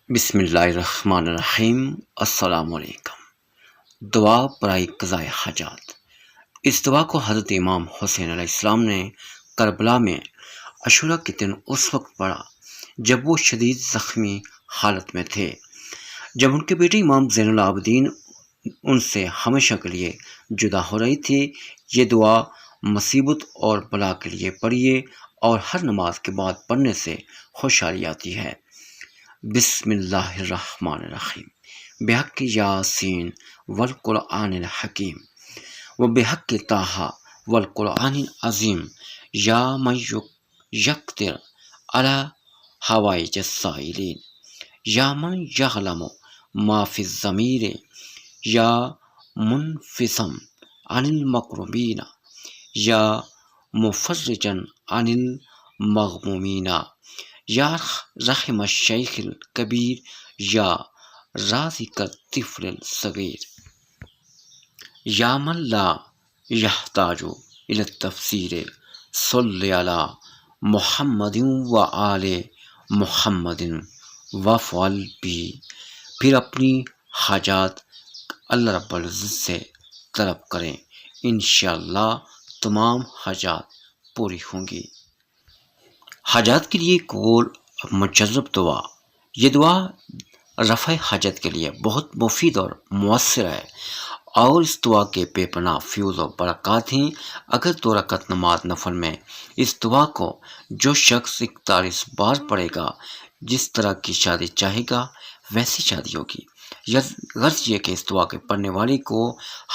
بسم اللہ الرحمن الرحیم۔ السلام علیکم۔ دعا برائے قضائے حاجات۔ اس دعا کو حضرت امام حسین علیہ السلام نے کربلا میں عاشوراء کے دن اس وقت پڑھا جب وہ شدید زخمی حالت میں تھے، جب ان کے بیٹے امام زین العابدین ان سے ہمیشہ کے لیے جدا ہو رہی تھی۔ یہ دعا مصیبت اور بلا کے لیے پڑھیے اور ہر نماز کے بعد پڑھنے سے خوشحالی آتی ہے۔ بسم اللہ الرحمن الرحیم۔ بحق یاسین والقرآن الحکیم و بحق طٰہٰ والقرآن العظیم یا من یقدر علی حوائج السائلین یا من یعلم ما فی الضمیر یا منفصم عن المکروبین یا مفرجا عن المغمومین یا رحم الشیخ الکبیر یا رازق الطفل الصغیر یا من لا یحتاج الی التفسیر صلی علی محمد و آل محمد وفعل بی۔ پھر اپنی حاجات اللہ رب العزت سے طلب کریں، انشاءاللہ تمام حاجات پوری ہوں گی۔ حاجات کے لیے قول مجرب دعا۔ یہ دعا رفع حاجت کے لیے بہت مفید اور مؤثر ہے اور اس دعا کے بے پناہ فیوز و برکات ہیں۔ اگر 2 رکعت نماز نفل میں اس دعا کو جو شخص 41 بار پڑھے گا، جس طرح کی شادی چاہے گا ویسی شادی ہوگی۔ غرض یہ کہ اس دعا کے پڑھنے والے کو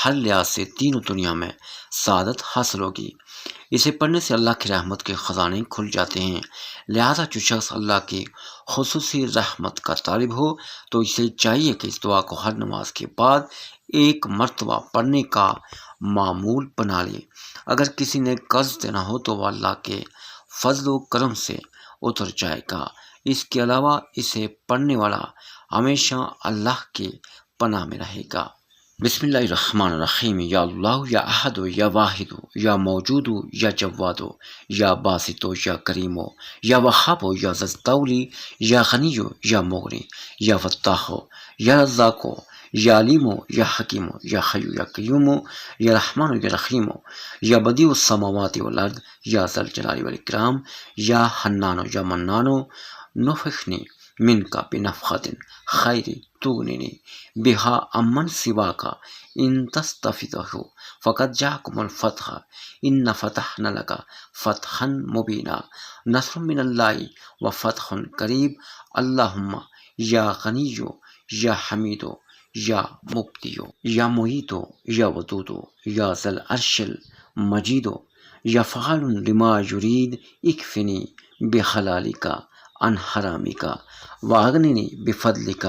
ہر لحاظ سے دین و دنیا میں سعادت حاصل ہوگی۔ اسے پڑھنے سے اللہ کی رحمت کے خزانے کھل جاتے ہیں، لہذا جو شخص اللہ کی خصوصی رحمت کا طالب ہو تو اسے چاہیے کہ اس دعا کو ہر نماز کے بعد 1 مرتبہ پڑھنے کا معمول بنا لے۔ اگر کسی نے قرض دینا ہو تو وہ اللہ کے فضل و کرم سے اتر جائے گا۔ اس کے علاوہ اسے پڑھنے والا ہمیشہ اللہ کی پناہ میں رہے گا۔ بسم اللہ الرحمن الرحیم۔ یا اللہ یا احد یا واحد یا موجود یا جواد یا باسط یا کریم یا وہاب یا ذی الطول یا غنی یا مغنی یا فتاح یا رزاق یا علیم یا حکیم یا حی یا قیوم یا رحمان یا رحیم یا بدیع السماوات والارض یا ذی الجلال والاکرام یا حنان یا منان نفخنی منک بنفخۃ خیر تغننی بہا عمن سواک ان تستفیضہ فقد جاءکم الفتح ان فتحنا لک فتحا مبینا نصر من اللہ وفتح قریب اللہم یا غنی یا حمید یا مبدی یا معید یا ودود یا ذی العرش المجید یا فعال لما یرید اکفنی بحلالک عن حرامک واغننی بفضلک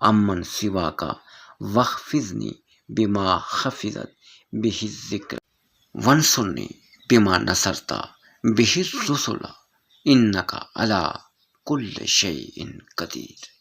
عمن سواک واحفظنی بما حفظت بہ الذکر وانصرنی بما نصرت بہ الرسل انک علی کل شیء قدیر۔